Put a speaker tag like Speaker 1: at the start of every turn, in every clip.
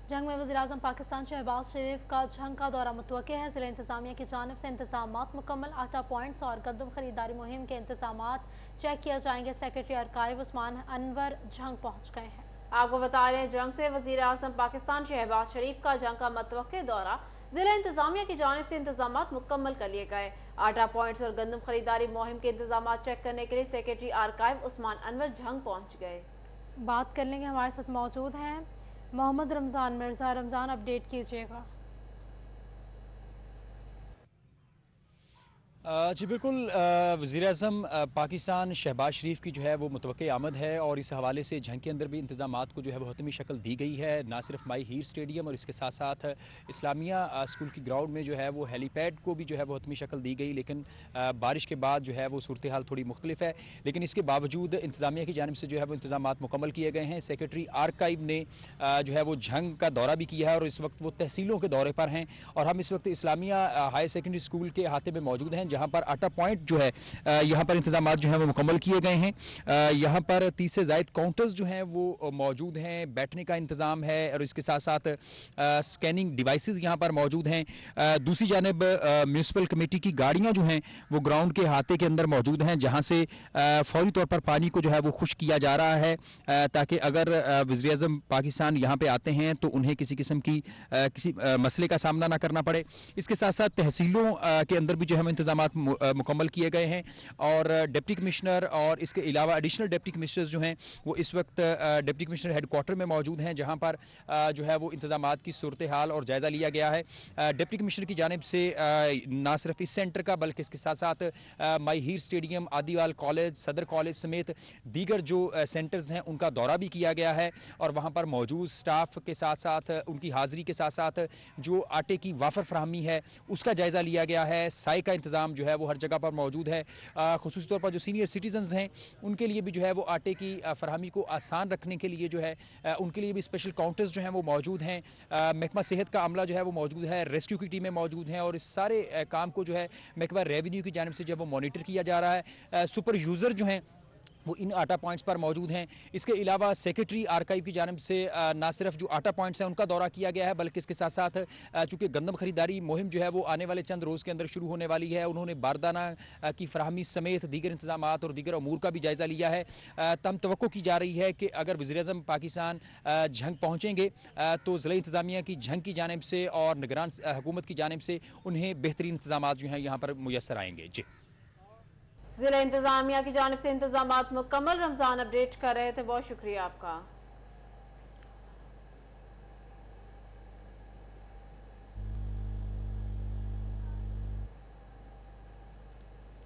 Speaker 1: जंग में वज़ीर-ए-आज़म पाकिस्तान शहबाज शरीफ का जंग का दौरा मुतवक्के है। ज़िला इंतजामिया की जानिब से इंतजामात मुकम्मल, आटा पॉइंट्स और गंदम खरीदारी मुहिम के इंतजामात चेक किए जाएंगे। सेक्रेटरी आर्काइव उस्मान अनवर जंग पहुँच गए हैं।
Speaker 2: आपको बता रहे हैं, जंग से वज़ीर-ए-आज़म पाकिस्तान शहबाज शरीफ का जंग का मुतवक्के दौरा, जिला इंतजामिया की जानिब से इंतजामात मुकम्मल कर लिए गए। आटा पॉइंट्स और गंदम खरीदारी मुहिम के इंतजामात चेक करने के लिए सेक्रेटरी आर्काइव उस्मान अनवर जंग पहुँच गए।
Speaker 1: बात कर लेंगे, हमारे साथ मौजूद हैं मोहम्मद रमज़ान मिर्ज़ा। रमज़ान, अपडेट कीजिएगा।
Speaker 3: जी बिल्कुल, वज़ीर-ए-आज़म पाकिस्तान शहबाज शरीफ की जो है वो मुतवक्के आमद है और इस हवाले से जंग के अंदर भी इंतजामात को जो है वो हतमी शक्ल दी गई है। ना सिर्फ माई हीर स्टेडियम और इसके साथ साथ इस्लामिया स्कूल की ग्राउंड में जो है वो हेलीपैड को भी जो है वो हतमी शक्ल दी गई, लेकिन बारिश के बाद जो है वो सूरत हाल थोड़ी मुख्तलिफ है। लेकिन इसके बावजूद इंतजामिया की जानिब से जो है वो इंतजामात मुकम्मल किए गए हैं। सेक्रेटरी आर्काइव ने जो है वो जंग का दौरा भी किया है और इस वक्त वो तहसीलों के दौरे पर हैं और हम इस वक्त इस्लामिया हाई सेकेंडरी स्कूल के अहाते में मौजूद हैं, जहां पर आटा पॉइंट जो है यहां पर इंतजाम जो है वो मुकम्मल किए गए हैं। यहां पर 30 से ज़ायद काउंटर्स जो हैं वो मौजूद हैं, बैठने का इंतजाम है और इसके साथ साथ स्कैनिंग डिवाइसेस यहां पर मौजूद हैं। दूसरी जानिब म्यूनिसिपल कमेटी की गाड़ियां जो हैं वो ग्राउंड के अहाते के अंदर मौजूद हैं, जहां से फौरी तौर पर पानी को जो है वो खुश किया जा रहा है, ताकि अगर वज़ीर-ए-आज़म पाकिस्तान यहां पे आते हैं तो उन्हें किसी किस्म की किसी मसले का सामना ना करना पड़े। इसके साथ साथ तहसीलों के अंदर भी जो है इंतजामात मुकम्मल किए गए हैं और डिप्टी कमिश्नर और इसके अलावा एडिशनल डिप्टी कमिश्नर्स जो हैं वो इस वक्त डिप्टी कमिश्नर हेडक्वार्टर में मौजूद हैं, जहां पर जो है वो इंतजामात की सूरत हाल और जायजा लिया गया है। डिप्टी कमिश्नर की जानिब से ना सिर्फ इस सेंटर का बल्कि इसके साथ साथ माई हीर स्टेडियम, आदिवाल कॉलेज, सदर कॉलेज समेत दीगर जो सेंटर्स हैं उनका दौरा भी किया गया है और वहां पर मौजूद स्टाफ के साथ साथ उनकी हाजिरी के साथ साथ जो आटे की वाफर फराहमी है उसका जायजा लिया गया है। साई का इंतजाम जो है वो हर जगह पर मौजूद है। खुसूसी तौर पर जो सीनियर सिटीजन्स हैं उनके लिए भी जो है वो आटे की फराहमी को आसान रखने के लिए जो है उनके लिए भी स्पेशल काउंटर्स जो हैं वो मौजूद हैं। महकमा सेहत का अमला जो है वो मौजूद है, रेस्क्यू की टीमें मौजूद हैं और इस सारे काम को जो है महकमा रेवेन्यू की जानिब से जो है वो मॉनिटर किया जा रहा है। सुपर यूज़र जो हैं वो इन आटा पॉइंट्स पर मौजूद हैं। इसके अलावा सेक्रेटरी आर्काइव की जानिब से ना सिर्फ जो आटा पॉइंट्स हैं उनका दौरा किया गया है, बल्कि इसके साथ साथ चूंकि गंदम खरीदारी मुहिम जो है वो आने वाले चंद रोज़ के अंदर शुरू होने वाली है, उन्होंने बारदाना की फराहमी समेत दीगर इंतजामात और दीगर अमूर का भी जायजा लिया है। तम तवक्को की जा रही है कि अगर वज़ीर-ए-आज़म पाकिस्तान जंग पहुँचेंगे तो ज़िला इंतजामिया की जंग की जानिब से और निगरान हुकूमत की जानिब से उन्हें बेहतरीन इंतजामात जो हैं यहाँ पर मुयस्सर आएंगे। जी,
Speaker 2: जिला इंतजामिया की जानिब से इंतजामात मुकम्मल। रमजान अपडेट कर रहे थे, बहुत शुक्रिया आपका।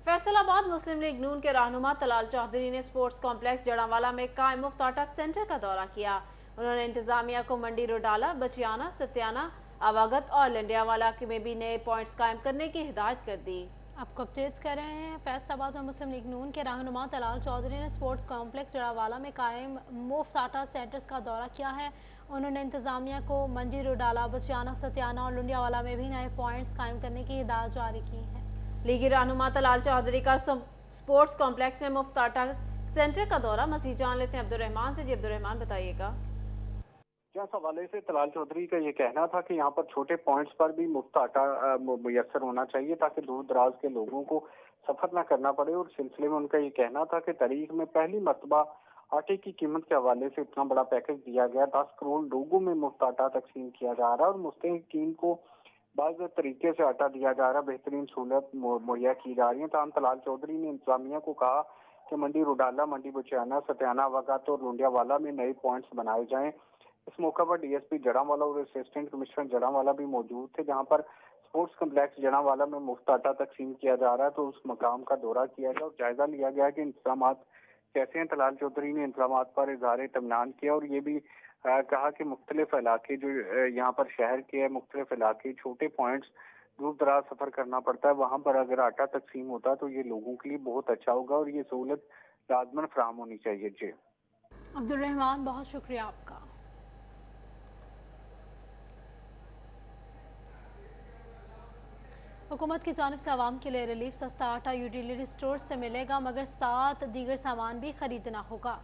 Speaker 2: फैसलाबाद मुस्लिम लीग नून के रहनुमा तलाल चौधरी ने स्पोर्ट्स कॉम्प्लेक्स जड़ावाला में कायम मुफ्त आटा सेंटर का दौरा किया। उन्होंने इंतजामिया को मंडी रोडाला, बचियाना, सत्याना, आवागत और लंडियावाला में भी नए पॉइंट्स कायम करने की हिदायत कर दी।
Speaker 1: आपको अपडेट्स कर रहे हैं। फैसलाबाद में मुस्लिम लीग नून के रहनुमा तलाल चौधरी ने स्पोर्ट्स कॉम्प्लेक्स जड़ावाला में कायम मुफ्त आटा सेंटर्स का दौरा किया है। उन्होंने इंतजामिया को मंडी रोडाला, बचियाना, सत्याना और लुंडियावाला में भी नए पॉइंट्स कायम करने की हिदायत जारी की है।
Speaker 2: लीगी रहनुमा तलाल चौधरी का स्पोर्ट्स कॉम्प्लेक्स में मुफ्त आटा सेंटर का दौरा, मजीद जान लेते हैं अब्दुर्रहमान से। जी अब्दुर्रहमान, बताइएगा।
Speaker 4: इस हवाले से तलाल चौधरी का ये कहना था कि यहाँ पर छोटे पॉइंट्स पर भी मुफ्त आटा मुयस्सर होना चाहिए ताकि दूर दराज के लोगों को सफर न करना पड़े। और सिलसिले में उनका ये कहना था कि तारीख में पहली मरतबा आटे की कीमत के हवाले से इतना बड़ा पैकेज दिया गया, 10 करोड़ लोगों में मुफ्त आटा तकसीम किया जा रहा है और मुस्तहिकीन को बाज़ तरीके से आटा दिया जा रहा है, बेहतरीन सहूलत मुहैया की जा रही है। तमाम तलाल चौधरी ने इंतजामिया को कहा कि मंडी रोडाला, मंडी बचियाना, सत्याना, वागत और लुंडियावाला में नए पॉइंट्स बनाए जाएं। इस मौका पर डीएसपी जड़ावाला और असिस्टेंट कमिश्नर जड़ावाला भी मौजूद थे, जहां पर स्पोर्ट्स कम्प्लेक्स जड़ावाला में मुफ्त आटा तकसीम किया जा रहा है। तो उस मकाम का दौरा किया गया और जायजा लिया गया कि इंतजाम कैसे हैं। तलाल चौधरी ने इंतजाम पर इजहार इत्मीनान किया और ये भी कहा कि मुख्तलिफ इलाके जो यहाँ पर शहर के है, मुख्तलिफ इलाके छोटे पॉइंट्स दूर दराज सफर करना पड़ता है, वहां पर अगर आटा तकसीम होता है तो ये लोगों के लिए बहुत अच्छा होगा और ये सहूलत लाजमन फराहम होनी चाहिए। जी
Speaker 1: अब्दुर्रहमान, बहुत शुक्रिया आपका। हुकूमत की जानिब से आवाम के लिए रिलीफ सस्ता आटा यूटिलिटी स्टोर से मिलेगा, मगर साथ दीगर सामान भी खरीदना होगा।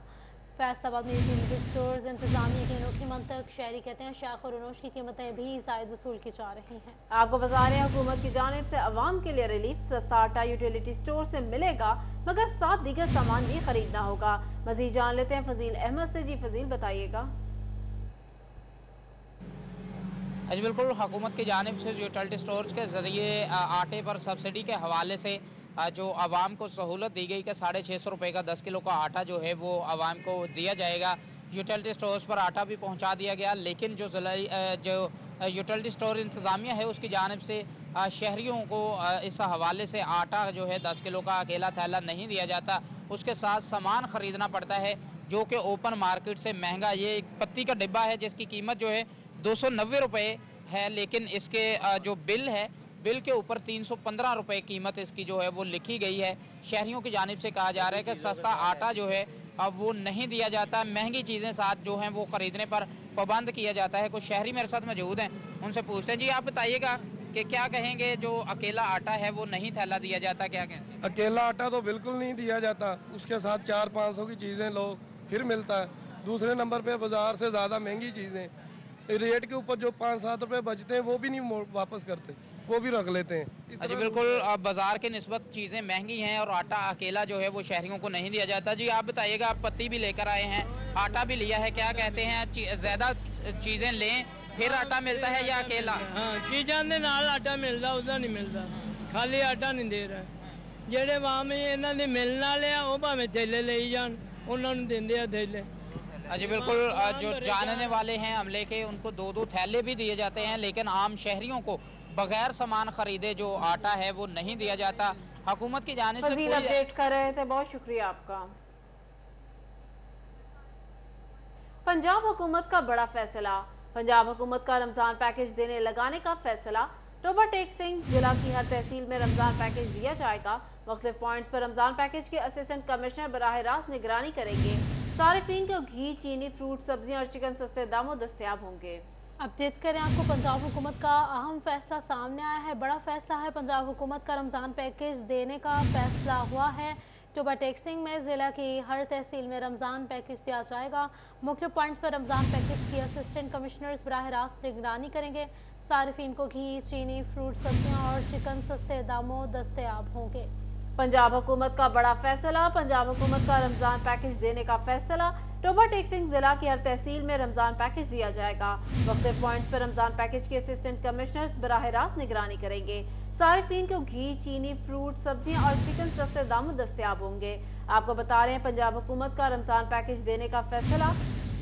Speaker 1: फैसलाबाद में यूटिलिटी स्टोर्स इंतजामिया की अनोखी मंतक, शहरी कहते हैं शाख और अनोश की कीमतें भी जायद वसूल की जा रही हैं।
Speaker 2: आपको बता रहे हैं हुकूमत की जानिब से अवाम के लिए रिलीफ, सस्ता आटा यूटिलिटी स्टोर से मिलेगा मगर साथ दीगर सामान भी खरीदना होगा। मजीद जान लेते हैं फजील अहमद से। जी फजील, बताइएगा।
Speaker 5: जी बिल्कुल, हुकूमत की जानिब से यूटिलिटी स्टोर्स के जरिए आटे पर सब्सिडी के हवाले से जो आवाम को सहूलत दी गई कि 650 रुपये का 10 किलो का आटा जो है वो आवाम को दिया जाएगा। यूटिलिटी स्टोर्स पर आटा भी पहुंचा दिया गया, लेकिन जो यूटिलिटी स्टोर इंतज़ामिया है उसकी जानिब से शहरियों को इस हवाले से आटा जो है 10 किलो का अकेला थैला नहीं दिया जाता, उसके साथ सामान ख़रीदना पड़ता है जो कि ओपन मार्केट से महंगा। ये एक पत्ती का डिब्बा है जिसकी कीमत जो है 290 रुपये है, लेकिन इसके जो बिल है, बिल के ऊपर 315 रुपये कीमत इसकी जो है वो लिखी गई है। शहरियों की जानिब से कहा जा रहा है कि सस्ता आटा जो है अब वो नहीं दिया जाता, महंगी चीज़ें साथ जो हैं वो खरीदने पर पाबंद किया जाता है। कुछ शहरी मेरे साथ मौजूद हैं, उनसे पूछते हैं। जी आप बताइएगा कि क्या कहेंगे, जो अकेला आटा है वो नहीं थैला दिया जाता, क्या कहें?
Speaker 6: अकेला आटा तो बिल्कुल नहीं दिया जाता, उसके साथ 400-500 की चीज़ें लो फिर मिलता है। दूसरे नंबर पे बाजार से ज़्यादा महंगी चीज़ें, रेट के ऊपर जो 5-7 रुपये बचते हैं वो भी नहीं वापस करते, वो भी रख लेते हैं।
Speaker 5: जी बिल्कुल, बाजार के निस्बत चीज़ें महंगी हैं और आटा अकेला जो है वो शहरियों को नहीं दिया जाता। जी आप बताइएगा, आप पत्ती भी लेकर आए हैं, आटा भी लिया है, क्या कहते हैं, ज़्यादा चीज़ें लें फिर आटा मिलता है या अकेला?
Speaker 7: हाँ, चीज़ां दे नाल आटा मिलता, उसदा नहीं मिलता, खाली आटा नहीं दे रहा। ਜਿਹੜੇ ਵਾਮ ਇਹਨਾਂ ਦੇ ਮਿਲਣ ਵਾਲੇ ਆ ਉਹ ਭਾਵੇਂ ਥੈਲੇ ਲਈ ਜਾਣ, ਉਹਨਾਂ ਨੂੰ ਦਿੰਦੇ ਆ ਥੈਲੇ।
Speaker 5: जी बिल्कुल, जो जानने वाले हैं अमले के, उनको 2-2 थैले भी दिए जाते हैं, लेकिन आम शहरियों को बगैर सामान खरीदे जो आटा है वो नहीं दिया जाता। हुकूमत की जानिब से
Speaker 2: फजील अपडेट कर रहे थे, बहुत शुक्रिया आपका। पंजाब हुकूमत का बड़ा फैसला, पंजाब हुकूमत का रमजान पैकेज देने लगाने का फैसला। टोबा टेक सिंह जिला की हर तहसील में रमजान पैकेज दिया जाएगा। मुख्तलिफ पॉइंट्स पर रमजान पैकेज के असिस्टेंट कमिश्नर बराह रास्त निगरानी करेंगे। सारिफीन को घी, चीनी, फ्रूट, सब्जियां और चिकन सस्ते दामों दस्तयाब होंगे।
Speaker 1: अपडेट करें आपको, पंजाब हुकूमत का अहम फैसला सामने आया है। बड़ा फैसला है, पंजाब हुकूमत का रमजान पैकेज देने का फैसला हुआ है। टोबा टेक सिंह में जिला की हर तहसील में रमजान पैकेज दिया जाएगा। मुख्य पॉइंट्स पर रमजान पैकेज की असिस्टेंट कमिश्नर्स बराह रास्त निगरानी करेंगे। सारिफीन को घी, चीनी, फ्रूट, सब्जियां और चिकन सस्ते दामों दस्तयाब होंगे।
Speaker 2: पंजाब हुकूमत का बड़ा फैसला, पंजाब हुकूमत का रमजान पैकेज देने का फैसला। टोबा टेक सिंह जिला की हर तहसील में रमजान पैकेज दिया जाएगा। मुख्तलिफ पॉइंट्स पर रमजान पैकेज के असिस्टेंट कमिश्नर्स बराह रास्त निगरानी करेंगे। सारिफीन को घी, चीनी, फ्रूट, सब्जियां और चिकन सस्ते दामों दस्तयाब होंगे। आपको बता रहे हैं, पंजाब हुकूमत का रमजान पैकेज देने का फैसला।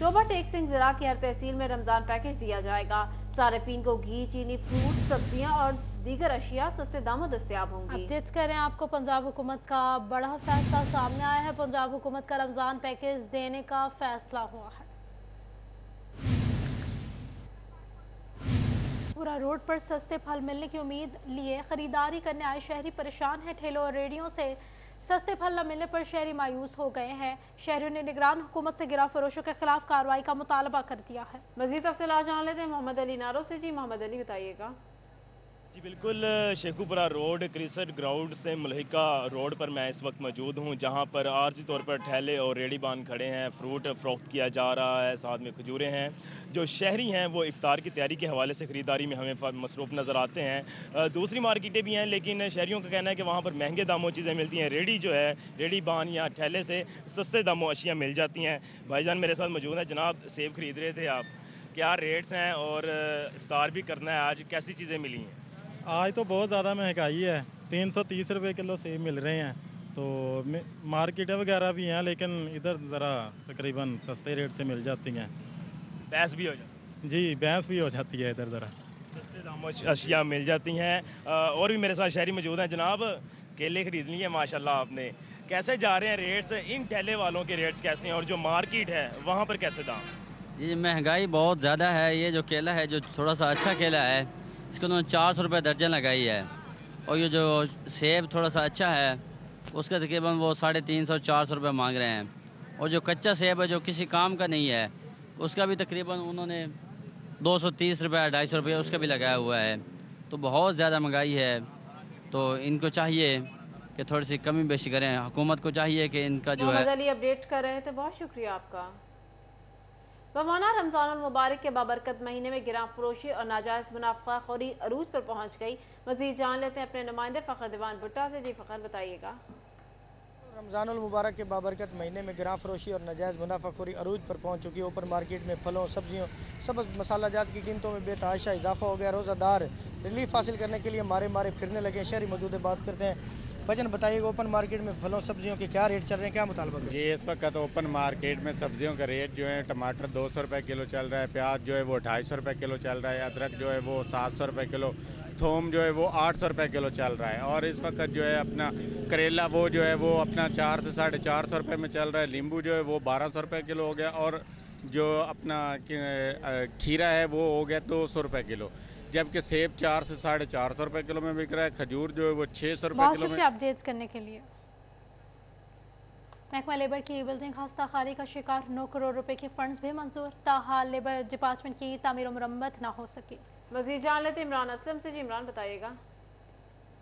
Speaker 2: टोबा टेक सिंह जिला की हर तहसील में रमजान पैकेज दिया जाएगा। सारिफीन को घी, चीनी, फ्रूट, सब्जियां और दीगर अशिया सस्ते दामों दस्तयाब होंगी।
Speaker 1: अपडेट करें आपको, पंजाब हुकूमत का बड़ा फैसला सामने आया है। पंजाब हुकूमत का रमजान पैकेज देने का फैसला हुआ है। पूरा रोड पर सस्ते फल मिलने की उम्मीद लिए खरीदारी करने आए शहरी परेशान हैं। ठेलों और रेहड़ियों से सस्ते फल न मिलने पर शहरी मायूस हो गए हैं। शहरियों ने निगरान हुकूमत से गिरा फरोशों के खिलाफ कार्रवाई का मुतालबा कर दिया है।
Speaker 2: मजीद तफसीलात जान लेते हैं मोहम्मद अली नारो से। जी मोहम्मद अली, बताइएगा।
Speaker 8: जी बिल्कुल, शेखुपुरा रोड क्रिकेट ग्राउंड से मुल्हिका रोड पर मैं इस वक्त मौजूद हूँ, जहाँ पर आर्जी तौर पर ठेले और रेडी बान खड़े हैं, फ्रूट फ़रोख्त किया जा रहा है, साथ में खजूरें हैं। जो शहरी हैं वो इफ्तार की तैयारी के हवाले से ख़रीदारी में हमें मसरूफ़ नज़र आते हैं। दूसरी मार्केटें भी हैं, लेकिन शहरियों का कहना है कि वहाँ पर महंगे दामों चीज़ें मिलती हैं। रेडी जो है, रेडी बान या ठेले से सस्ते दामों अशिया मिल जाती हैं। भाईजान मेरे साथ मौजूद हैं। जनाब, सेब खरीद रहे थे आप, क्या रेट्स हैं और इफ्तार भी करना है आज, कैसी चीज़ें मिली हैं?
Speaker 9: आज तो बहुत ज़्यादा महंगाई है, 330 रुपये किलो सेब मिल रहे हैं। तो मार्केटें वगैरह भी हैं, लेकिन इधर ज़रा तकरीबन सस्ते रेट से मिल जाती हैं।
Speaker 8: बहस भी हो जाती?
Speaker 9: जी, बहस भी हो जाती है, इधर ज़रा
Speaker 8: सस्ते दामों अशिया मिल जाती हैं। और भी मेरे साथ शहरी मौजूद हैं। जनाब, केले खरीद लिए माशाल्लाह आपने, कैसे जा रहे हैं रेट्स? इन ठेले वालों के रेट्स कैसे हैं और जो मार्केट है वहाँ पर कैसे दाम?
Speaker 10: जी महंगाई बहुत ज़्यादा है। ये जो केला है, जो थोड़ा सा अच्छा केला है, इसको उन्होंने 400 रुपये दर्जन लगाई है। और ये जो सेब थोड़ा सा अच्छा है, उसका तकरीबन वो 350-400 रुपये मांग रहे हैं। और जो कच्चा सेब है, जो किसी काम का नहीं है, उसका भी तकरीबन उन्होंने 230 रुपये 250 रुपये उसका भी लगाया हुआ है। तो बहुत ज़्यादा महंगाई है। तो इनको चाहिए कि थोड़ी सी कमी बेशी करें। हुकूमत को चाहिए कि इनका जो है
Speaker 2: अपडेट कर रहे थे, बहुत शुक्रिया आपका। बमाना रमजान मुबारक के बाबरकत महीने में गिरां फरोशी और नाजायज मुनाफाखोरी अरूज पर पहुंच गई। मजीद जान लेते हैं अपने नुमाइंदे फखर दीवान भुट्टा से। जी फखर, बताइएगा।
Speaker 11: रमजानुल मुबारक के बाबरकत महीने में गिरां फरोशी और नाजायज मुनाफाखोरी अरूज पर पहुंच चुकी है। ओपन मार्केट में फलों, सब्जियों, सब्ज़ मसाला जात की कीमतों में बेतहाशा इजाफा हो गया। रोज़ादार रिलीफ हासिल करने के लिए मारे मारे फिरने लगे। शहरी मौजूद बात करते हैं। भजन बताइएगा, ओपन मार्केट में फलों सब्जियों के क्या रेट चल रहे हैं, क्या मुतालबा है?
Speaker 12: जी, इस वक्त ओपन मार्केट में सब्जियों का रेट जो है, टमाटर 200 रुपये किलो चल रहा है, प्याज जो है वो 250 रुपये किलो चल रहा है, अदरक जो है वो 700 रुपये किलो, थोम जो है वो 800 रुपये किलो चल रहा है। और इस वक्त जो है अपना करेला वो जो है वो अपना 4 से 450 रुपये में चल रहा है। नींबू जो है वो 1200 रुपये किलो हो गया, और जो अपना खीरा है वो हो गया 200 रुपये किलो, जबकि सेब 4 से 450 रुपये किलो में बिक रहा है। खजूर जो है वो 600 रुपये किलो में।
Speaker 1: अपडेट्स करने के लिए। महकमा लेबर की बिल्डिंग खस्ता खाली का शिकार, 9 करोड़ रुपए के फंड्स भी मंजूर, ताहाल लेबर डिपार्टमेंट की तामीर मुरम्मत न हो सकी।
Speaker 2: मजीद जान लेते इमरान असलम से। जी इमरान, बताइएगा।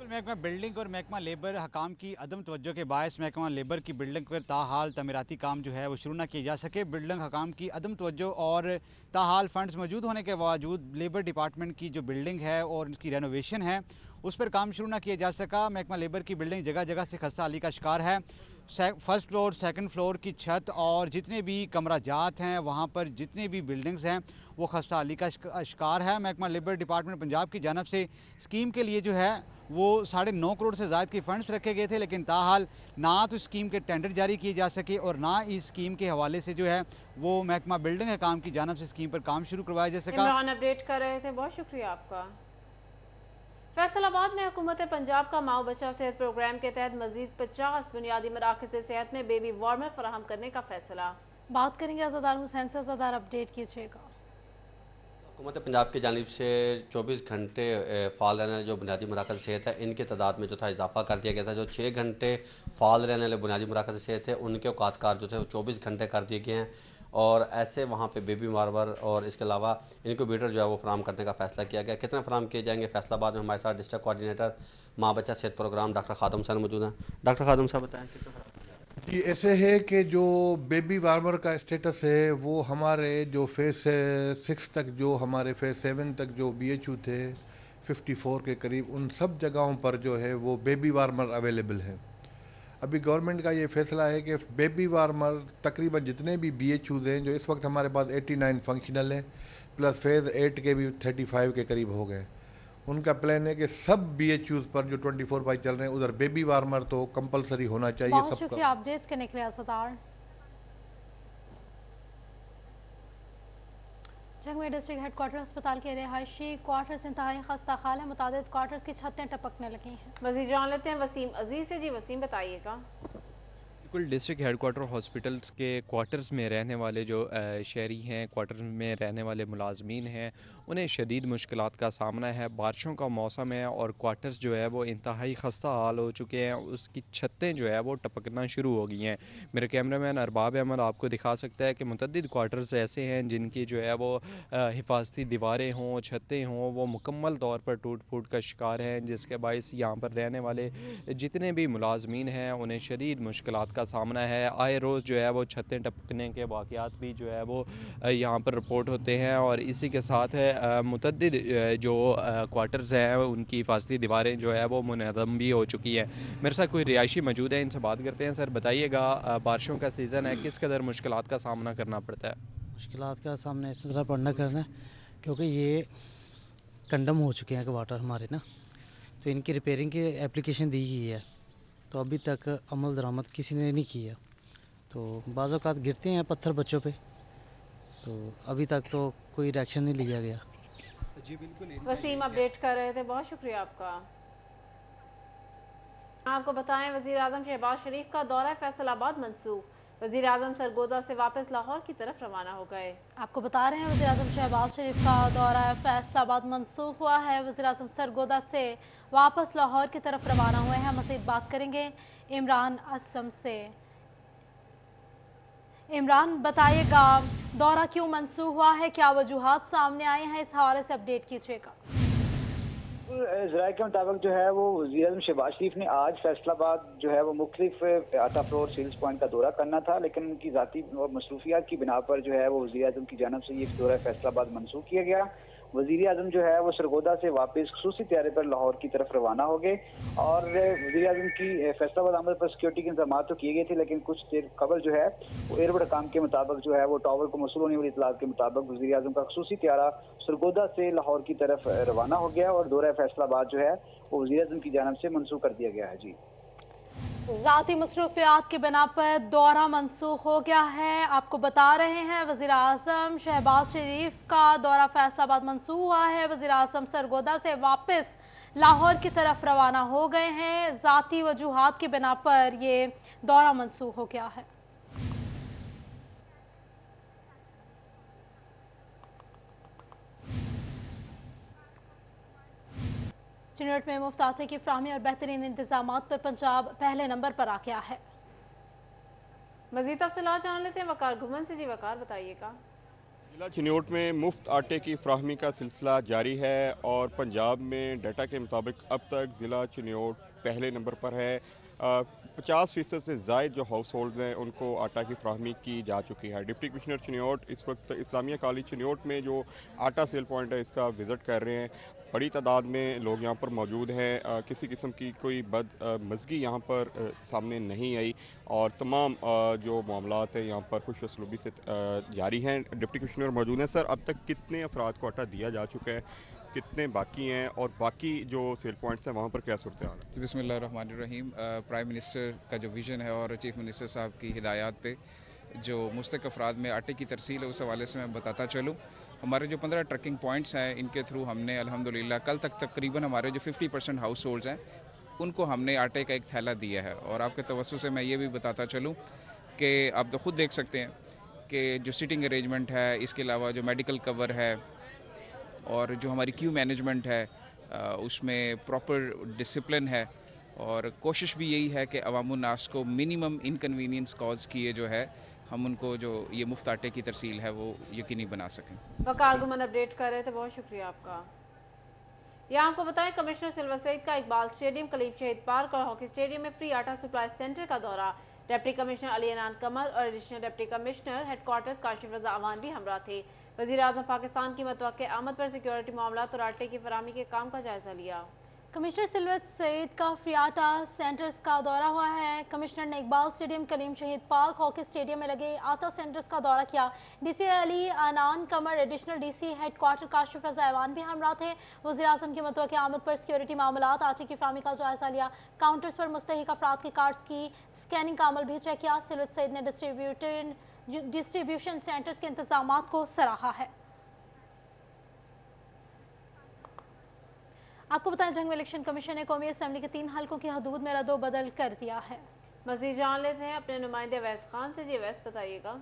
Speaker 13: महकमा बिल्डिंग और महकमा लेबर हकाम की अदम तवज्जो के बायस महकमा लेबर की बिल्डिंग पर ताहाल तमीराती काम जो है वो शुरू न किए जा सके। बिल्डिंग हकाम की अदम तवज्जो और ताहाल फंड्स मौजूद होने के बावजूद लेबर डिपार्टमेंट की जो बिल्डिंग है और उसकी रेनोवेशन है उस पर काम शुरू न किया जा सका। महकमा लेबर की बिल्डिंग जगह जगह से खस्ता हाली का शिकार है। फर्स्ट फ्लोर, सेकंड फ्लोर की छत और जितने भी कमरा जात हैं वहाँ पर जितने भी बिल्डिंग्स हैं वो खस्ता हाली का शिकार है। महकमा लेबर डिपार्टमेंट पंजाब की जानब से स्कीम के लिए जो है वो 9.5 करोड़ से ज़्यादा के फंड्स रखे गए थे, लेकिन ताहाल ना तो स्कीम के टेंडर जारी किए जा सके और ना इस स्कीम के हवाले से जो है वो महकमा बिल्डिंग है काम की जानब से स्कीम पर काम शुरू करवाया जा सका।
Speaker 2: अपडेट कर रहे थे, बहुत शुक्रिया आपका। फैसलाबाद में हुकूमत पंजाब का माओ बच्चा सेहत प्रोग्राम के तहत मजीद 50 बुनियादी मराकज़ सेहत में बेबी वार्मर फराहम करने का फैसला। बात करेंगे अज़ादार हुसैन से। अज़ादार, अपडेट कीजिएगा।
Speaker 14: हुकूमत पंजाब की जानिब से 24 घंटे फ़ाल रहने वाले जो बुनियादी मराकज़ सेहत है इनकी तादाद में जो था इजाफा कर दिया गया था। जो 6 घंटे फ़ाल रहने वाले बुनियादी मराकज़ सेहत है उनके औकात जो थे वो 24 घंटे कर दिए गए हैं, और ऐसे वहाँ पे बेबी वार्मर और इसके अलावा इनक्यूबेटर जो है वो फराहम करने का फैसला किया गया। कितने फराहम किए जाएंगे? फैसलाबाद में हमारे साथ डिस्ट्रिक्ट कोऑर्डिनेटर माँ बच्चा सेहत प्रोग्राम डॉक्टर खादम साहब मौजूद हैं। डॉक्टर खादम साहब, बताएं कितने?
Speaker 15: जी, ऐसे है कि जो बेबी वार्मर का स्टेटस है वो हमारे जो फेज़ 6 तक, जो हमारे फेज़ 7 तक जो BHU थे 54 के करीब, उन सब जगहों पर जो है वो बेबी वार्मर अवेलेबल है। अभी गवर्नमेंट का ये फैसला है कि बेबी वार्मर तकरीबन जितने भी BHUs हैं, जो इस वक्त हमारे पास 89 फंक्शनल हैं, प्लस फेज़ 8 के भी 35 के करीब हो गए, उनका प्लान है कि सब BHUs पर जो 24/5 चल रहे हैं उधर बेबी वार्मर तो कंपलसरी होना चाहिए।
Speaker 1: बहुत शुक्रिया अपडेट्स करने के लिए अज़ादार। जंग में डिस्ट्रिक्ट हेडक्वार्टर अस्पताल के रिहायशी क्वार्टर्स इंतहाई खस्ता हाल है। मुतादिद क्वार्टर्स की छतें टपकने लगी हैं। मज़ीद जान लेते हैं वसीम अजीज से। जी वसीम, बताइएगा।
Speaker 16: बिल्कुल, डिस्ट्रिक्ट हेडक्वार्टर हॉस्पिटल्स के क्वार्टर्स में रहने वाले जो शहरी हैं, क्वार्टर्स में रहने वाले मुलाजमीन हैं, उन्हें शदीद मुश्किलात का सामना है। बारिशों का मौसम है और क्वार्टर्स जो है वो इंतहाई खस्ता हाल हो चुके हैं। उसकी छतें जो है वो टपकना शुरू हो गई हैं। मेरे कैमरामैन अरबाब अहमद आपको दिखा सकता है कि मुतअद्दिद क्वार्टर्स ऐसे हैं जिनकी जो है वो हिफाजती दीवारें हों, छतें हों, वो मुकम्मल तौर पर टूट फूट का शिकार हैं, जिसके बायस यहाँ पर रहने वाले जितने भी मुलाजमीन हैं उन्हें शदीद मुश्किलात का सामना है। आए रोज़ जो है वो छतें टपकने के वाक़यात भी जो है वो यहाँ पर रिपोर्ट होते हैं, और इसी के साथ है मुतअद्दिद जो क्वार्टर्स हैं उनकी हिफाजती दीवारें जो है वो मुनहदम भी हो चुकी हैं। मेरे साथ कोई रिहायशी मौजूद है, इनसे बात करते हैं। सर बताइएगा, बारिशों का सीज़न है, किस कदर मुश्किलात का सामना करना पड़ता है?
Speaker 17: मुश्किलात का सामना इस तरह पड़ना करना है क्योंकि ये कंडम हो चुके हैं क्वार्टर हमारे ना, तो इनकी रिपेयरिंग की एप्लीकेशन दी गई है, तो अभी तक अमल दरामद किसी ने नहीं किया। तो बाज़ औक़ात गिरते हैं पत्थर बच्चों पे, तो अभी तक तो कोई रिएक्शन नहीं लिया गया।
Speaker 2: जी बिल्कुल, वसीम अपडेट कर रहे थे, बहुत शुक्रिया आपका। आपको बताएं, वज़ीर आज़म शहबाज शरीफ का दौरा फैसलाबाद मंसूख। वज़ीर आज़म सरगोदा से वापस लाहौर की तरफ रवाना हो गए। आपको बता रहे हैं वज़ीर आज़म शहबाज शरीफ का दौरा फैसलाबाद मंसूख हुआ है। वज़ीर आज़म सरगोदा से वापस लाहौर की तरफ रवाना हुए हैं। मज़ीद बात करेंगे इमरान असलम से। इमरान, बताइएगा दौरा क्यों मंसूख हुआ है, क्या वजूहात सामने आए हैं, इस हवाले से अपडेट कीजिएगा।
Speaker 18: ज़राए के मुताबिक जो है वो वज़ीर-ए-आज़म शहबाज शरीफ ने आज फैसलाबाद जो है वो मुख्तलिफ आटा फ्लोर सेल्स पॉइंट का दौरा करना था, लेकिन उनकी ज़ाती मसरूफियात की बिना पर जो है वो वज़ीर-ए-आज़म की जानब से ये दौरा फैसलाबाद मनसूख किया गया। वज़ीर-ए-आज़म जो है वो सरगोदा से वापस खुसूसी तैयारे पर लाहौर की तरफ रवाना हो गए और वज़ीर-ए-आज़म की फैसलाबाद आमद पर सिक्योरिटी के इंतजाम तो किए गए थे, लेकिन कुछ देर कबल जो है वो एयरपोर्ट काम के मुताबिक जो है वो टावर को मौसूल होने वाली इतलात के मुताबिक वज़ीर-ए-आज़म का खुसूसी तैयारा सरगोदा से लाहौर की तरफ रवाना हो गया और दौरा फैसलाबाद जो है वो वज़ीर-ए-आज़म की जानब से मनसूख कर दिया गया है। जी,
Speaker 1: ज़ाती मसरूफियात की बिना पर दौरा मनसूख हो गया है। आपको बता रहे हैं वज़ीर आज़म शहबाज शरीफ का दौरा फैसलाबाद मनसूख हुआ है। वज़ीर आज़म सरगोदा से वापस लाहौर की तरफ रवाना हो गए हैं। ज़ाती वजूहात की बिना पर ये दौरा मनसूख हो गया है। चिन्नौट में मुफ्त आटे की फ्राहमी और बेहतरीन इंतजाम पर पंजाब पहले नंबर पर आ गया है।
Speaker 2: मजीद तफसीलात जान लेते हैं वकार घुमन से। जी वकार बताइएगा।
Speaker 19: जिला चिन्नौट में मुफ्त आटे की फ्राहमी का सिलसिला जारी है और पंजाब में डाटा के मुताबिक अब तक ज़िला चिन्नौट पहले नंबर पर है। 50% से ज़ायद जो हाउस होल्ड हैं उनको आटा की फ्राहमी की जा चुकी है। डिप्टी कमिश्नर चिन्नौट इस वक्त इस्लामिया कॉलेज चिन्नौट में जो आटा सेल पॉइंट है इसका विज़िट कर रहे हैं। बड़ी तादाद में लोग यहाँ पर मौजूद हैं। किसी किस्म की कोई बदमज़गी यहाँ पर सामने नहीं आई और तमाम जो मामलात हैं यहाँ पर खुश उसलूबी से जारी हैं। डिप्टी कमिश्नर मौजूद हैं। सर, अब तक कितने अफराद को आटा दिया जा चुका है, कितने बाकी हैं और बाकी जो सेल पॉइंट्स हैं वहाँ पर क्या सूरत हाल है?
Speaker 20: बिस्मिल्लाहिर्रहमानिर्रहीम। प्राइम मिनिस्टर का जो विज़न है और चीफ मिनिस्टर साहब की हिदायत पे जो मुस्तक अफराद में आटे की तरसील है उस हवाले से मैं बताता चलूँ। हमारे जो 15 ट्रकिंग पॉइंट्स हैं इनके थ्रू हमने अल्हम्दुलिल्लाह कल तक तकरीबन हमारे जो 50% हाउस होल्ड्स हैं उनको हमने आटे का एक थैला दिया है। और आपके तवज्जो से मैं ये भी बताता चलूँ कि आप तो खुद देख सकते हैं कि जो सिटिंग अरेंजमेंट है, इसके अलावा जो मेडिकल कवर है और जो हमारी क्यू मैनेजमेंट है उसमें प्रॉपर डिसिप्लिन है और कोशिश भी यही है कि अवामुन्नास को मिनिमम इनकन्वीनियंस कॉज किए जो है हम उनको जो ये मुफ्त आटे की तरसील है वो यकीनी बना सकें।
Speaker 2: वकार गुमन अपडेट कर रहे थे, बहुत शुक्रिया आपका। यहाँ आपको बताएं कमिश्नर सिल्वर सईद का इकबाल स्टेडियम, कलीम शहीद पार्क और हॉकी स्टेडियम में फ्री आटा सप्लाई सेंटर का दौरा। डिप्टी कमिश्नर अली अनान कमर और additional deputy commissioner headquarters Kashif Raza Awan भी हमरा थे। वज़ीर आज़म पाकिस्तान की मतवक्के आमद पर सिक्योरिटी मामलात और आटे की फराहमी के काम का जायजा लिया।
Speaker 1: कमिश्नर सिल्वर सईद का फ्री आटा सेंटर्स का दौरा हुआ है। कमिश्नर ने Iqbal stadium, Kaleem Shaheed park, hockey stadium में लगे आटा सेंटर्स का दौरा किया। डीसी अली अनान कमर, additional DC headquarter Kashif Raza Awan भी हमरा थे। वज़ीर आज़म की मतवक्के आमद पर सिक्योरिटी मामलात, आटे की फराहमी का जायजा लिया। काउंटर्स पर मुस्तहिक अफराद के कार्ड्स की स्कैनिंग का अमल भी चेक किया। सिल्वर सईद ने डिस्ट्रीब्यूशन सेंटर्स के इंतजाम को सराहा है। आपको बताएं जंग में इलेक्शन कमीशन ने कौमी असेंबली के 3 हलकों की हदूद में रद्दो बदल कर दिया है।
Speaker 2: मजीद जान लेते हैं अपने नुमाइंदे अवैस खान से। जी अवैस बताइएगा।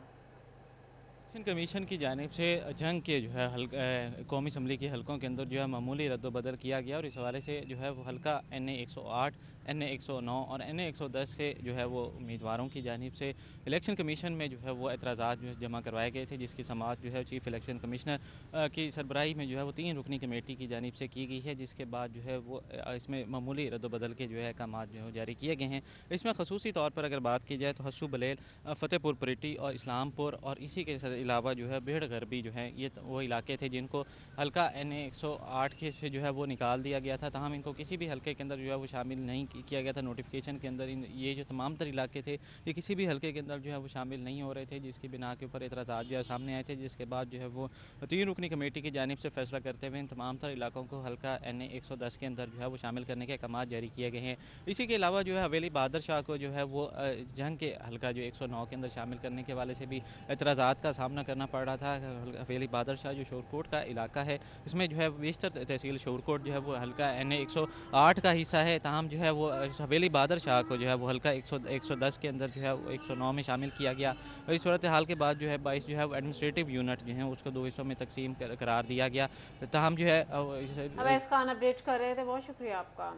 Speaker 21: इलेक्शन कमीशन की जानिब से जंग के जो है कौमी असम्बली के हलकों के अंदर जो है मामूली रद्दोबदल किया गया और इस हवाले से जो है वो हल्का NA 108, NA 109 और NA 110 से जो है वो उम्मीदवारों की जानिब से इलेक्शन कमीशन में जो है वो एतराज़ात जो जमा करवाए गए थे, जिसकी समाअत जो है चीफ इलेक्शन कमिश्नर की सरबराही में जो है वो 3 रुकनी कमेटी की जानिब से की गई है, जिसके बाद जो है वो इसमें मामूली रद्दोबदल के जो है अहकाम जो है जारी किए गए हैं। इसमें खसूसी तौर पर अगर बात की जाए तो हस्सू बलेल, फतेहपुर परेटी और इस्लामपुर और इसी के अलावा जो है भेड़ गरबी जो है ये वो इलाके थे जिनको हल्का NA 108 के से जो है वो निकाल दिया गया था। तमाम इनको किसी भी हल्के के अंदर जो है वो शामिल नहीं किया गया था। नोटिफिकेशन के अंदर ये जो तमाम तर इलाके थे ये किसी भी हल्के के अंदर जो है वो शामिल नहीं हो रहे थे, जिसकी बिना के ऊपर एतराज़ात जो है सामने आए थे, जिसके बाद जो है वो 3 रुकनी कमेटी की जानिब से फैसला करते हुए इन तमाम तर इलाकों को हल्का NA 110 के अंदर जो है वो शामिल करने के अहकाम जारी किए गए हैं। इसी के अलावा जो है हवेली बहादुर शाह को जो है वो जंग के हल्का जो 109 के अंदर शामिल करने के हवाले से भी एतराज़ात का सामना करना पड़ रहा था। हवेली बहादुर शाह जो शोरकोट का इलाका है इसमें जो है बेशतर तहसील शोरकोट जो है वो हल्का NA 108 का हिस्सा है। तमाम जो है वो हवेली बहादुर शाह को जो है वो हल्का 110 के अंदर जो है 109 में शामिल किया गया और इस सूरत हाल के बाद जो है 22 जो है वो एडमिनिस्ट्रेटिव यूनिट जो है उसको 2 हिस्सों में तकसीम करार दिया गया। तमाम जो है
Speaker 2: अवैस खान अपडेट कर रहे थे, बहुत शुक्रिया आपका।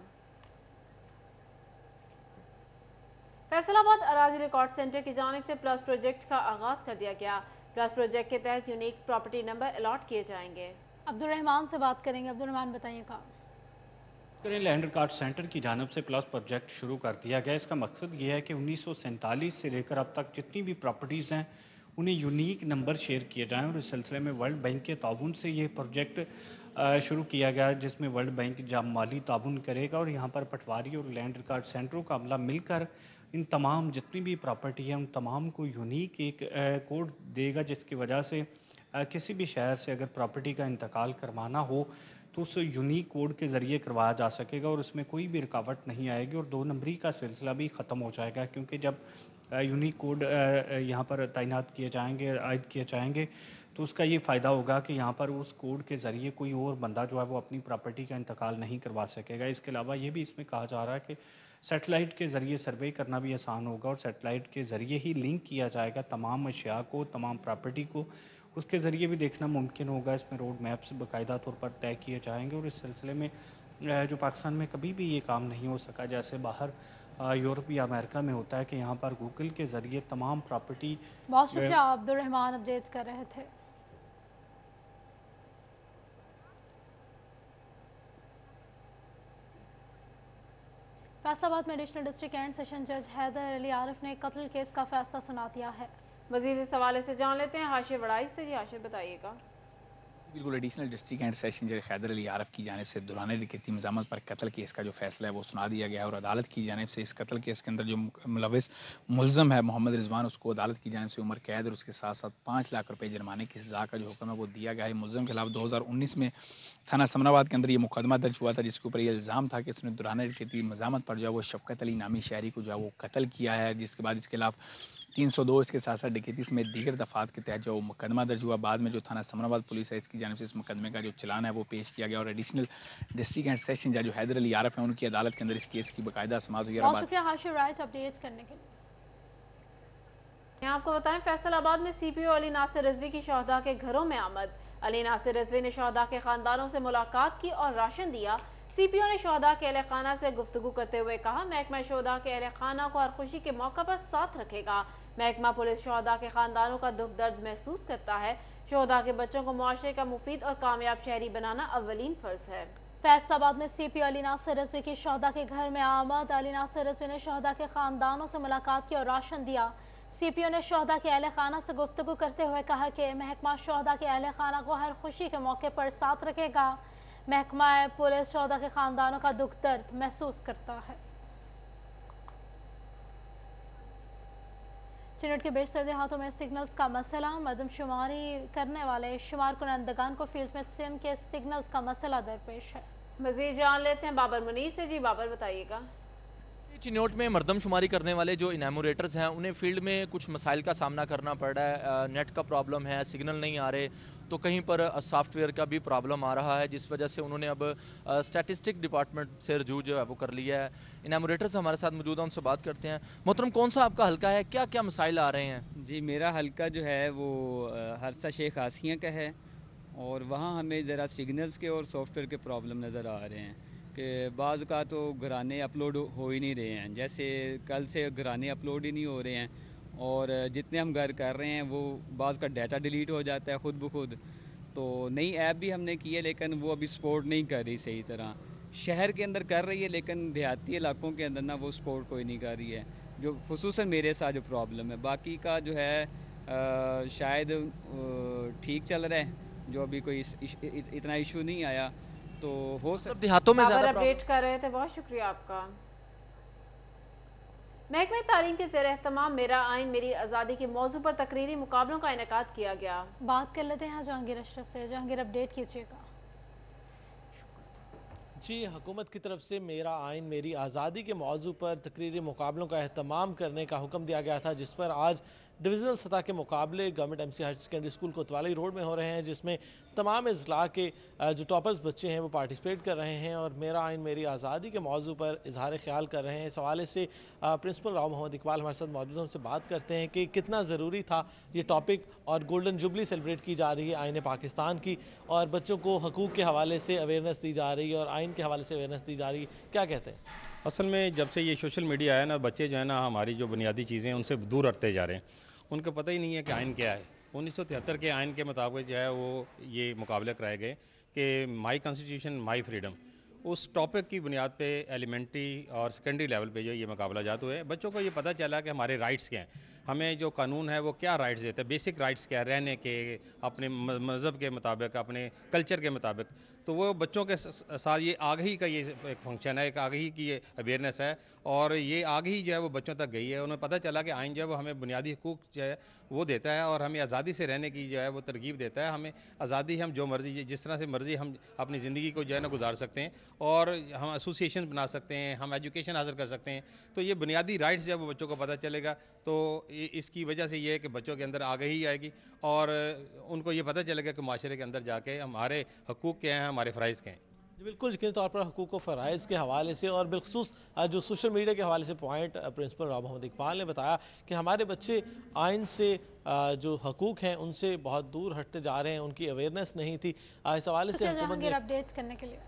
Speaker 2: फैसलाबाद अराजी रिकॉर्ड सेंटर की जानिब से प्लस प्रोजेक्ट का आगाज कर दिया गया। प्लस प्रोजेक्ट के तहत यूनिक प्रॉपर्टी नंबर अलॉट किए जाएंगे।
Speaker 1: अब्दुल रहमान से बात करेंगे। अब्दुल रहमान बताइएगा।
Speaker 3: करें लैंड रिकॉर्ड सेंटर की जानब से प्लस प्रोजेक्ट शुरू कर दिया गया। इसका मकसद ये है कि 1947 से लेकर अब तक जितनी भी प्रॉपर्टीज़ हैं उन्हें यूनिक नंबर शेयर किए जाएं और इस सिलसिले में वर्ल्ड बैंक के ताउन से ये प्रोजेक्ट शुरू किया गया है, जिसमें वर्ल्ड बैंक जब माली ताउन करेगा और यहाँ पर पटवारी और लैंड रिकॉर्ड सेंटरों का अमला मिलकर इन तमाम जितनी भी प्रॉपर्टी है उन तमाम को यूनिक एक कोड देगा, जिसकी वजह से किसी भी शहर से अगर प्रॉपर्टी का इंतकाल करवाना हो तो उस यूनिक कोड के ज़रिए करवाया जा सकेगा और उसमें कोई भी रुकावट नहीं आएगी और 2 नंबरी का सिलसिला भी ख़त्म हो जाएगा, क्योंकि जब यूनिक कोड यहाँ पर तैनात किए जाएंगे, आयद किए जाएंगे, तो उसका ये फ़ायदा होगा कि यहाँ पर उस कोड के ज़रिए कोई और बंदा जो है वो अपनी प्रॉपर्टी का इंतकाल नहीं करवा सकेगा। इसके अलावा ये भी इसमें कहा जा रहा है कि सैटेलाइट के ज़रिए सर्वे करना भी आसान होगा और सैटेलाइट के ज़रिए ही लिंक किया जाएगा तमाम अशिया को, तमाम प्रॉपर्टी को, उसके ज़रिए भी देखना मुमकिन होगा। इसमें रोड मैप्स बाकायदा तौर पर तय किए जाएंगे और इस सिलसिले में जो पाकिस्तान में कभी भी ये काम नहीं हो सका, जैसे बाहर यूरोप या अमेरिका में होता है कि यहाँ पर गूगल के ज़रिए तमाम प्रॉपर्टी।
Speaker 1: बहुत शुक्रिया, अब्दुल रहमान अपडेट कर रहे थे। फैसलाबाद में एडिशनल डिस्ट्रिक्ट एंड सेशन जज हैदर अली आरिफ ने कत्ल केस का फैसला सुना दिया है।
Speaker 2: मजीद इस हवाले से जान लेते हैं हाशिर वड़ाई से। जी हाशिर, बताइएगा।
Speaker 22: बिल्कुल, एडिशनल डिस्ट्रिक्ट एंड सेशन जज हैदर अली आरिफ की जानिब से दुराने डकैती मज़ामत पर कत्ल केस का जो फैसला है वो सुना दिया गया है और अदालत की जानिब से इस कत्ल केस के अंदर जो मुलविस मुलज़म है मोहम्मद रिजवान, उसको अदालत की जानिब से उम्र कैद और उसके साथ साथ 5 लाख रुपए जुर्माने की सज़ा का जो हुक्म है वो दिया गया है। मुलज़म के खिलाफ 2019 में थाना समनाबाद के अंदर ये मुकदमा दर्ज हुआ था, जिसके ऊपर ये इल्ज़ाम था कि इसने दुराने डकैती मज़ामत पर जो है वो शफ़क़त अली नामी शहरी को जो है वो कत्ल किया है, जिसके बाद इसके खिलाफ 302 इसके साथ साथ डकैती समेत दीगर दफात के तहत जो मुकदमा दर्ज हुआ। बाद में जो थाना समनाबाद पुलिस है इसकी जानिब से इस मुकदमे का जो चलान है वो पेश किया गया और एडिशनल डिस्ट्रिक्ट एंड सेशन जज हैदर अली आरिफ है उनकी अदालत के अंदर इस केस की बाकायदा समाअत हुई।
Speaker 1: बहुत शुक्रिया हाशिर राइस अपडेट्स करने के लिए।
Speaker 2: आपको बताएं, फैसलाबाद में सीपीओ अली नासिर रिजवी की शहदा के घरों में आमद। अली नासिर रिजवी ने शहदा के खानदानों से मुलाकात की और राशन दिया। सीपीओ ने शहदा के अहले खाना से गुफ्तगू करते हुए कहा, महकमा शहदा के अहले खाना को हर खुशी के मौका पर साथ रखेगा। महकमा पुलिस शहदा के खानदानों का दुख दर्द महसूस करता है। शहदा के बच्चों को मुआशरे का मुफीद और कामयाब शहरी बनाना अव्वलीन फर्ज है।
Speaker 1: फैसलाबाद में सीपीओ अली नासिर रिजवी की शहदा के घर में आमद। अली नासिर रिजवी ने शहदा के खानदानों से मुलाकात की और राशन दिया। सीपीओ ने शहदा के अहले खाना से गुफ्तगू करते हुए कहा कि महकमा शहदा के अहले खाना को हर खुशी के मौके पर साथ रखेगा। महकमा पुलिस शहदा के खानदानों का दुख दर्द महसूस करता है। चिनट के बेशतर देहातों में सिग्नल्स का मसला। मरदमशुमारी करने वाले शुमार कुनंदगान को फील्ड में सिम के सिग्नल्स का मसला दरपेश है।
Speaker 2: मजीद जान लेते हैं बाबर मुनीर से। जी बाबर, बताइएगा।
Speaker 23: चिन्योट में मरदमशुमारी करने वाले जो इनामोरेटर्स हैं उन्हें फील्ड में कुछ मसाइल का सामना करना पड़ रहा है। नेट का प्रॉब्लम है, सिग्नल नहीं आ रहे, तो कहीं पर सॉफ्टवेयर का भी प्रॉब्लम आ रहा है, जिस वजह से उन्होंने अब स्टैटिस्टिक डिपार्टमेंट से रजू जो है वो कर लिया है। इनामोरेटर्स हमारे साथ मौजूद हैं, उनसे बात करते हैं। मोहतरम, कौन सा आपका हल्का है, क्या क्या मसाइल आ रहे हैं?
Speaker 24: जी, मेरा हल्का जो है वो हरसा शेख आसिया का है और वहाँ हमें ज़रा सिग्नल्स के और सॉफ्टवेयर के प्रॉब्लम नज़र आ रहे हैं कि बाज़ का तो घराने अपलोड हो ही नहीं रहे हैं। जैसे कल से घराने अपलोड ही नहीं हो रहे हैं और जितने हम घर कर रहे हैं वो बाज़ का डाटा डिलीट हो जाता है खुद ब खुद। तो नई ऐप भी हमने की है लेकिन वो अभी सपोर्ट नहीं कर रही सही तरह। शहर के अंदर कर रही है लेकिन देहाती इलाकों के अंदर ना वो सपोर्ट कोई नहीं कर रही है, जो खुसूसन मेरे साथ जो प्रॉब्लम है। बाकी का जो है शायद ठीक चल रहा है, जो अभी कोई इतना इशू नहीं आया तो हो सकता
Speaker 23: देहातों में ज़्यादा
Speaker 2: अपडेट कर रहे थे। बहुत शुक्रिया आपका। महकमे तालीम के ज़ेर एहतमाम मेरा आइन मेरी आज़ादी के मौजू पर तकरीरी मुकाबलों का इनेकाद किया गया।
Speaker 1: बात कर लेते हैं जहांगीर अशरफ से। जहांगीर, अपडेट कीजिएगा।
Speaker 25: जी, हुकूमत की तरफ से मेरा आइन मेरी आज़ादी के मौजू पर तकरीरी मुकाबलों का अहतमाम करने का हुक्म दिया गया था, जिस पर आज डिविजनल सतह के मुकाबले government MC higher secondary school Kotwali road में हो रहे हैं, जिसमें तमाम अजला के जो टॉपर्स बच्चे हैं वो पार्टिसिपेट कर रहे हैं और मेरा आइन मेरी आज़ादी के मौजू पर इजहार ख्याल कर रहे हैं। इस हवाले से प्रिंसिपल राव मोहम्मद इकबाल हमारे साथ मौजूद हैं, उनसे बात करते हैं कि कितना ज़रूरी था ये टॉपिक और गोल्डन जुबली सेलिब्रेट की जा रही है आइन पाकिस्तान की और बच्चों को हकूक़ के हवाले से अवेयरनेस दी जा रही है और आइन के हवाले से अवेयरनेस दी जा रही है, क्या कहते हैं?
Speaker 26: असल में जब से ये सोशल मीडिया आया ना, बच्चे जो है ना हमारी जो बुनियादी चीज़ें हैं उनसे दूर हटते जा रहे हैं। उनको पता ही नहीं है कि आइन क्या है। 1973 के आइन के मुताबिक जो है वो ये मुकाबले कराए गए कि माई कॉन्स्टिट्यूशन माई फ्रीडम। उस टॉपिक की बुनियाद पे एलिमेंट्री और सेकेंडरी लेवल पे जो ये मुकाबला जात हुए, बच्चों को ये पता चला कि हमारे राइट्स क्या हैं, हमें जो कानून है वो क्या राइट्स देता है, बेसिक राइट्स क्या है, रहने के, अपने मज़हब के मुताबिक, अपने कल्चर के मुताबिक। तो वो बच्चों के साथ ये आगाही का ये एक फंक्शन है, एक आगाही की ये अवेयरनेस है, और ये आगाही जो है वो बच्चों तक गई है। उन्हें पता चला कि आइन जो है वो हमें बुनियादी हकूक़ जो है वो देता है, और हमें आज़ादी से रहने की जो है वो तरगीब देता है। हमें आज़ादी, हम जो मर्ज़ी, जिस तरह से मर्ज़ी हम अपनी ज़िंदगी को जो है ना गुजार सकते हैं, और हम एसोसिएशन बना सकते हैं, हम एजुकेशन हासिल कर सकते हैं। तो ये बुनियादी राइट्स जब वो बच्चों को पता चलेगा, तो इसकी वजह से ये है कि बच्चों के अंदर आगाही आएगी, और उनको ये पता चलेगा कि माशरे के अंदर जाके हमारे हकूक़ क्या हैं, हमारे फ़राइज़ क्या हैं।
Speaker 25: जी बिल्कुल, यकीनी तौर पर हकूक़ व फ़राइज़ के हवाले से, और बिलखसूस जो सोशल मीडिया के हवाले से पॉइंट प्रिंसिपल राव मोहम्मद इकबाल ने बताया कि हमारे बच्चे आइन से जो हकूक़ हैं उनसे बहुत दूर हटते जा रहे हैं, उनकी अवेयरनेस नहीं थी। इस हवाले से
Speaker 1: जहांगीर अपडेट्स करने के लिए